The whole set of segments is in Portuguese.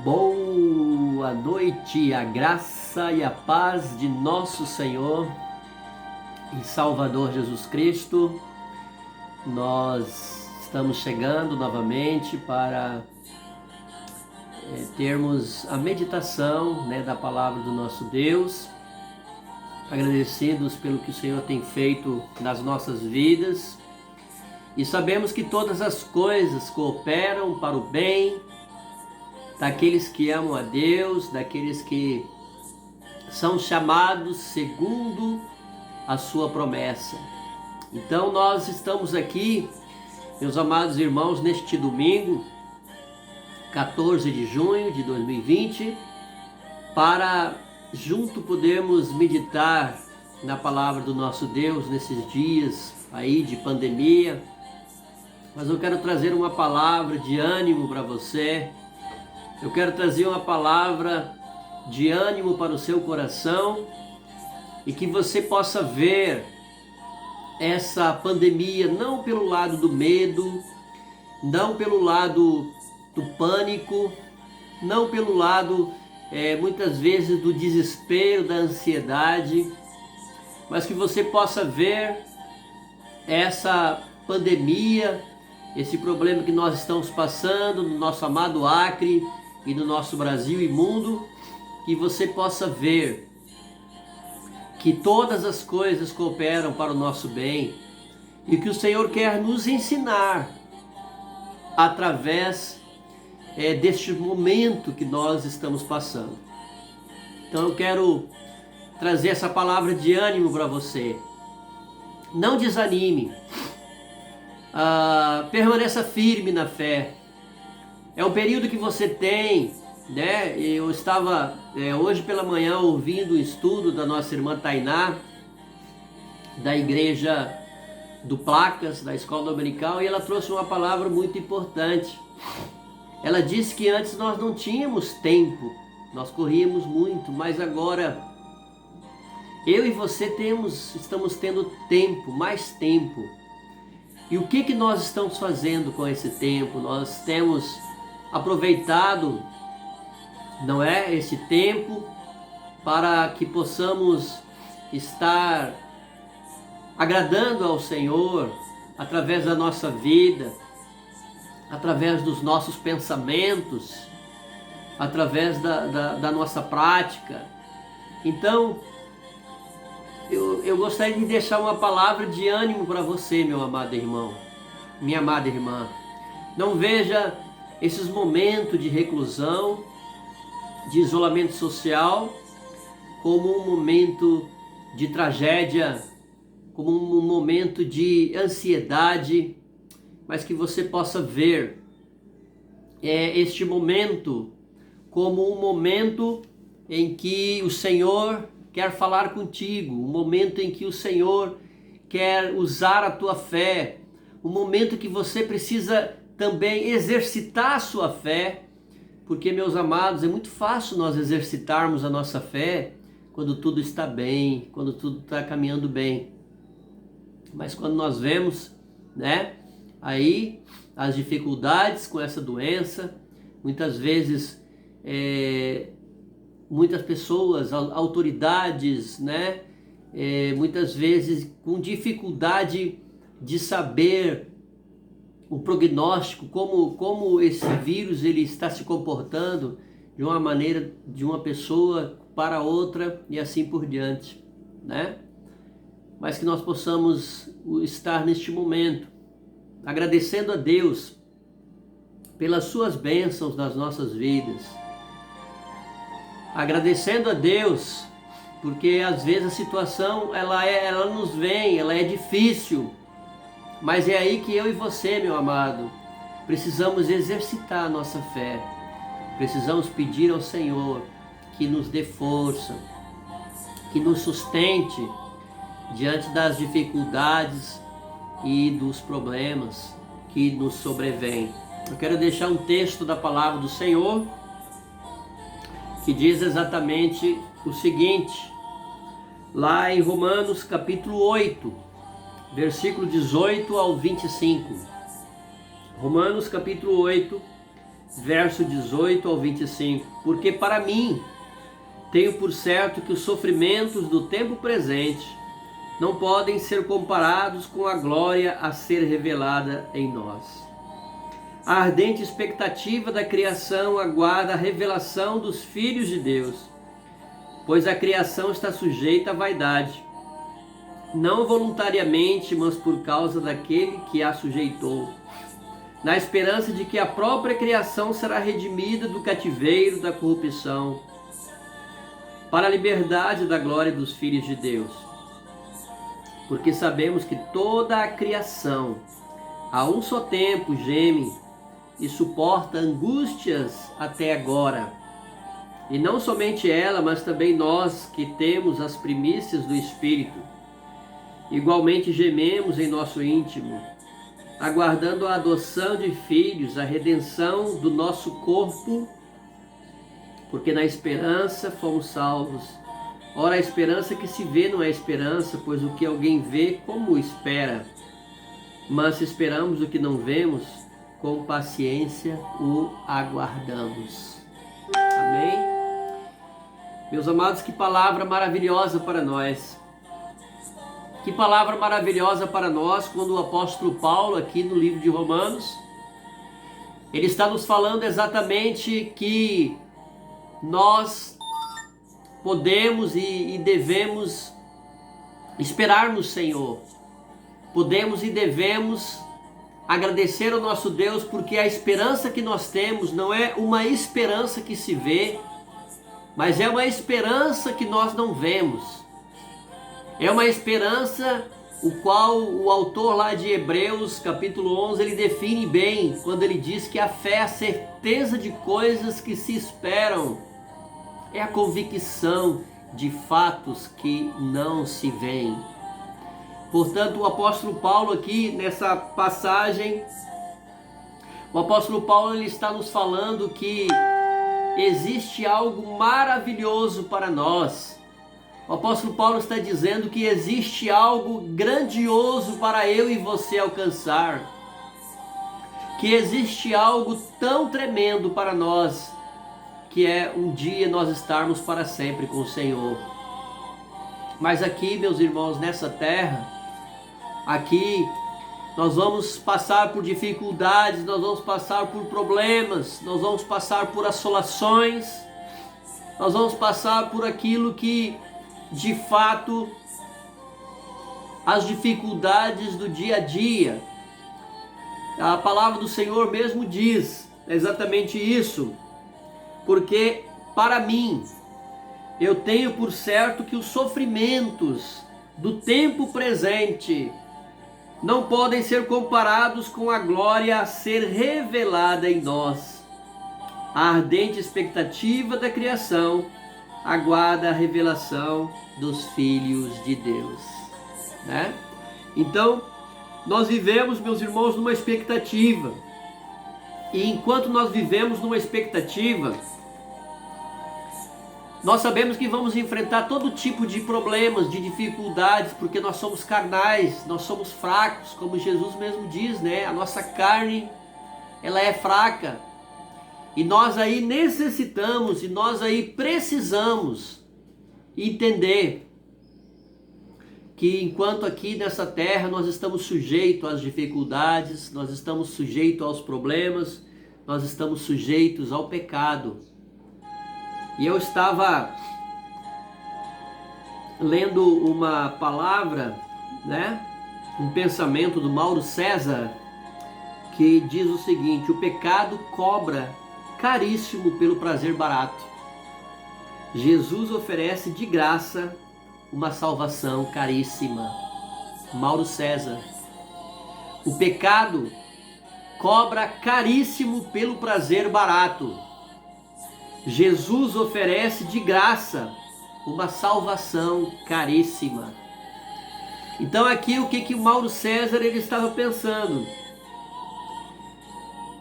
Boa noite, a graça e a paz de nosso Senhor e Salvador Jesus Cristo. Nós estamos chegando novamente para termos a meditação da palavra do nosso Deus, agradecidos pelo que o Senhor tem feito nas nossas vidas, e sabemos que todas as coisas cooperam para o bem daqueles que amam a Deus, daqueles que são chamados segundo a sua promessa. Então nós estamos aqui, meus amados irmãos, neste domingo, 14 de junho de 2020, para junto podermos meditar na palavra do nosso Deus nesses dias aí de pandemia. Mas eu quero trazer uma palavra de ânimo para você. Eu quero trazer uma palavra de ânimo para o seu coração e que você possa ver essa pandemia não pelo lado do medo, não pelo lado do pânico, não pelo lado muitas vezes do desespero, da ansiedade, mas que você possa ver essa pandemia, esse problema que nós estamos passando no nosso amado Acre e no nosso Brasil e mundo, que você possa ver que todas as coisas cooperam para o nosso bem e que o Senhor quer nos ensinar através deste momento que nós estamos passando. Então eu quero trazer essa palavra de ânimo para você. Não desanime, permaneça firme na fé. É um período que você tem, Eu estava hoje pela manhã ouvindo o estudo da nossa irmã Tainá, da igreja do Placas, da escola dominical, e ela trouxe uma palavra muito importante. Ela disse que antes nós não tínhamos tempo, nós corríamos muito, mas agora eu e você estamos tendo tempo, mais tempo. E o que nós estamos fazendo com esse tempo? Nós temos aproveitado, esse tempo para que possamos estar agradando ao Senhor através da nossa vida, através dos nossos pensamentos, através da nossa prática. Então, eu gostaria de deixar uma palavra de ânimo para você, meu amado irmão, minha amada irmã. Não veja esses momentos de reclusão, de isolamento social, como um momento de tragédia, como um momento de ansiedade, mas que você possa ver este momento como um momento em que o Senhor quer falar contigo, um momento em que o Senhor quer usar a tua fé, um momento que você precisa também exercitar a sua fé, porque, meus amados, é muito fácil nós exercitarmos a nossa fé quando tudo está bem, quando tudo está caminhando bem. Mas quando nós vemos, aí as dificuldades com essa doença, muitas vezes muitas pessoas, autoridades, muitas vezes com dificuldade de saber o prognóstico, como esse vírus ele está se comportando de uma maneira, de uma pessoa para outra e assim por diante, Mas que nós possamos estar neste momento agradecendo a Deus pelas suas bênçãos nas nossas vidas, agradecendo a Deus porque às vezes a situação ela nos vem, ela é difícil. Mas é aí que eu e você, meu amado, precisamos exercitar a nossa fé. Precisamos pedir ao Senhor que nos dê força, que nos sustente diante das dificuldades e dos problemas que nos sobrevêm. Eu quero deixar um texto da palavra do Senhor que diz exatamente o seguinte, lá em Romanos capítulo 8, versículo 18 ao 25. Romanos capítulo 8, verso 18 ao 25. Porque para mim, tenho por certo que os sofrimentos do tempo presente não podem ser comparados com a glória a ser revelada em nós. A ardente expectativa da criação aguarda a revelação dos filhos de Deus, pois a criação está sujeita à vaidade, não voluntariamente, mas por causa daquele que a sujeitou, na esperança de que a própria criação será redimida do cativeiro da corrupção, para a liberdade da glória dos filhos de Deus. Porque sabemos que toda a criação, a um só tempo, geme e suporta angústias até agora. E não somente ela, mas também nós que temos as primícias do Espírito. Igualmente gememos em nosso íntimo, aguardando a adoção de filhos, a redenção do nosso corpo, porque na esperança fomos salvos. Ora, a esperança que se vê não é esperança, pois o que alguém vê, como espera? Mas se esperamos o que não vemos, com paciência o aguardamos. Amém? Meus amados, que palavra maravilhosa para nós. Que palavra maravilhosa para nós quando o apóstolo Paulo, aqui no livro de Romanos, ele está nos falando exatamente que nós podemos e devemos esperar no Senhor. Podemos e devemos agradecer ao nosso Deus, porque a esperança que nós temos não é uma esperança que se vê, mas é uma esperança que nós não vemos. É uma esperança o qual o autor lá de Hebreus, capítulo 11, ele define bem, quando ele diz que a fé é a certeza de coisas que se esperam. É a convicção de fatos que não se veem. Portanto, o apóstolo Paulo aqui nessa passagem, o apóstolo Paulo ele está nos falando que existe algo maravilhoso para nós. O apóstolo Paulo está dizendo que existe algo grandioso para eu e você alcançar. Que existe algo tão tremendo para nós, que é um dia nós estarmos para sempre com o Senhor. Mas aqui, meus irmãos, nessa terra, aqui nós vamos passar por dificuldades, nós vamos passar por problemas, nós vamos passar por assolações, nós vamos passar por aquilo que, de fato, as dificuldades do dia a dia. A palavra do Senhor mesmo diz exatamente isso. Porque para mim, eu tenho por certo que os sofrimentos do tempo presente não podem ser comparados com a glória a ser revelada em nós. A ardente expectativa da criação aguarda a revelação dos filhos de Deus, né? Então, nós vivemos, meus irmãos, numa expectativa. E enquanto nós vivemos numa expectativa, nós sabemos que vamos enfrentar todo tipo de problemas, de dificuldades, porque nós somos carnais, nós somos fracos, como Jesus mesmo diz, né? A nossa carne, ela é fraca. E nós aí necessitamos, e nós aí precisamos entender que enquanto aqui nessa terra nós estamos sujeitos às dificuldades, nós estamos sujeitos aos problemas, nós estamos sujeitos ao pecado. E eu estava lendo uma palavra, né? Um pensamento do Mauro César, que diz o seguinte: o pecado cobra caríssimo pelo prazer barato. Jesus oferece de graça uma salvação caríssima. Mauro César. O pecado cobra caríssimo pelo prazer barato. Jesus oferece de graça uma salvação caríssima. Então aqui o que o Mauro César ele estava pensando?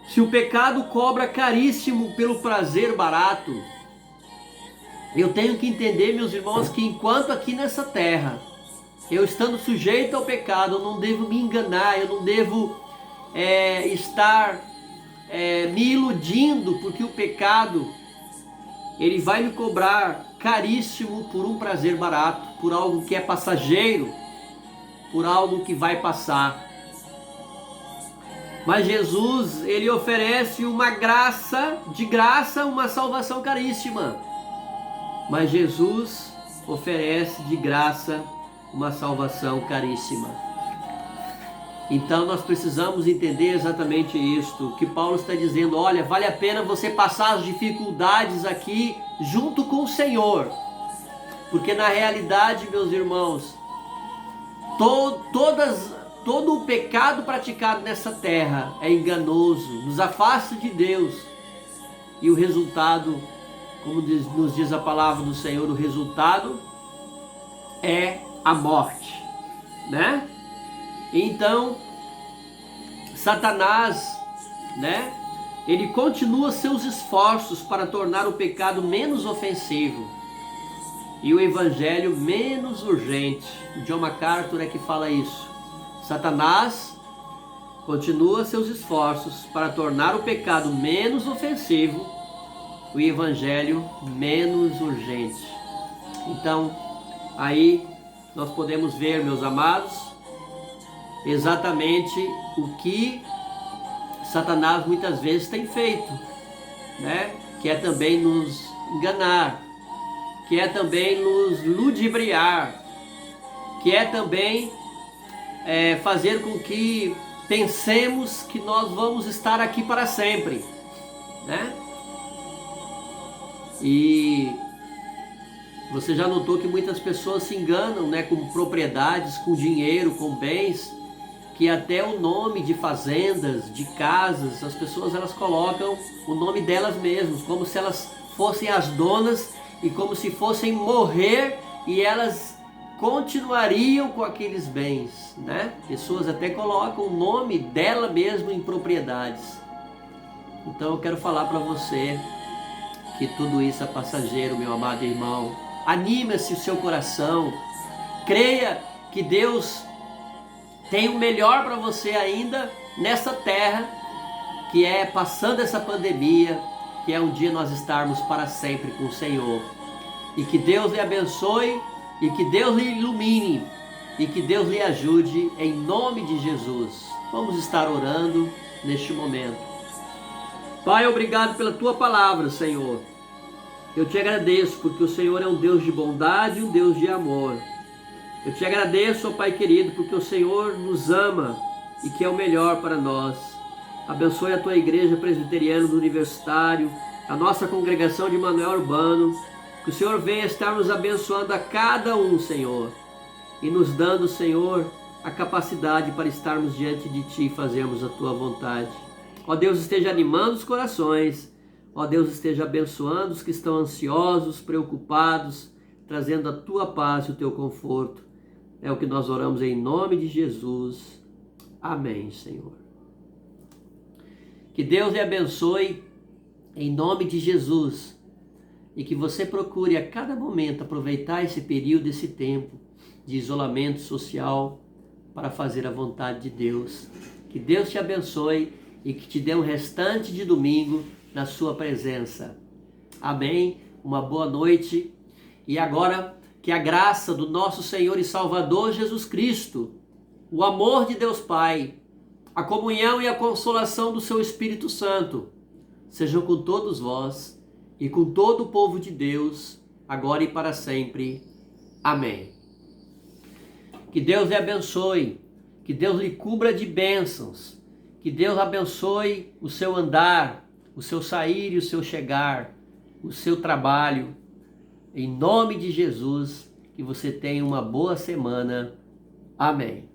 Se o pecado cobra caríssimo pelo prazer barato, eu tenho que entender, meus irmãos, que enquanto aqui nessa terra, eu estando sujeito ao pecado, eu não devo me enganar, eu não devo estar me iludindo, porque o pecado ele vai me cobrar caríssimo por um prazer barato, por algo que é passageiro, por algo que vai passar. Mas Jesus, ele oferece uma graça, de graça, uma salvação caríssima. Mas Jesus oferece de graça uma salvação caríssima. Então nós precisamos entender exatamente isto, que Paulo está dizendo: olha, vale a pena você passar as dificuldades aqui junto com o Senhor. Porque na realidade, meus irmãos, todo o pecado praticado nessa terra é enganoso, nos afasta de Deus. E o resultado, como nos diz a palavra do Senhor, o resultado é a morte, né? Então, Satanás, né? Ele continua seus esforços para tornar o pecado menos ofensivo e o evangelho menos urgente. O John MacArthur é que fala isso. Satanás continua seus esforços para tornar o pecado menos ofensivo, o evangelho menos urgente. Então, aí nós podemos ver, meus amados, exatamente o que Satanás muitas vezes tem feito, né? Que é também nos enganar, que é também nos ludibriar, que é também fazer com que pensemos que nós vamos estar aqui para sempre, né? E você já notou que muitas pessoas se enganam, né, com propriedades, com dinheiro, com bens, que até o nome de fazendas, de casas, as pessoas elas colocam o nome delas mesmas, como se elas fossem as donas e como se fossem morrer e elas continuariam com aqueles bens, né? Pessoas até colocam o nome dela mesma em propriedades. Então eu quero falar para você que tudo isso é passageiro, meu amado irmão. Anime-se o seu coração, creia que Deus tem o melhor para você ainda nessa terra, que é passando essa pandemia, que é um dia nós estarmos para sempre com o Senhor. E que Deus lhe abençoe, e que Deus lhe ilumine, e que Deus lhe ajude em nome de Jesus. Vamos estar orando neste momento. Pai, obrigado pela tua palavra, Senhor. Eu te agradeço porque o Senhor é um Deus de bondade e um Deus de amor. Eu te agradeço, ó Pai querido, porque o Senhor nos ama e que é o melhor para nós. Abençoe a tua igreja presbiteriana do Universitário, a nossa congregação de Manoel Urbano. Que o Senhor venha estar nos abençoando a cada um, Senhor, e nos dando, Senhor, a capacidade para estarmos diante de Ti e fazermos a Tua vontade. Ó Deus, esteja animando os corações. Ó Deus, esteja abençoando os que estão ansiosos, preocupados, trazendo a Tua paz e o Teu conforto. É o que nós oramos em nome de Jesus. Amém, Senhor. Que Deus lhe abençoe em nome de Jesus. E que você procure a cada momento aproveitar esse período, esse tempo de isolamento social para fazer a vontade de Deus. Que Deus te abençoe e que te dê um restante de domingo na sua presença. Amém? Uma boa noite. E agora que a graça do nosso Senhor e Salvador Jesus Cristo, o amor de Deus Pai, a comunhão e a consolação do seu Espírito Santo sejam com todos vós e com todo o povo de Deus, agora e para sempre. Amém. Que Deus lhe abençoe, que Deus lhe cubra de bênçãos, que Deus abençoe o seu andar, o seu sair e o seu chegar, o seu trabalho. Em nome de Jesus, que você tenha uma boa semana. Amém.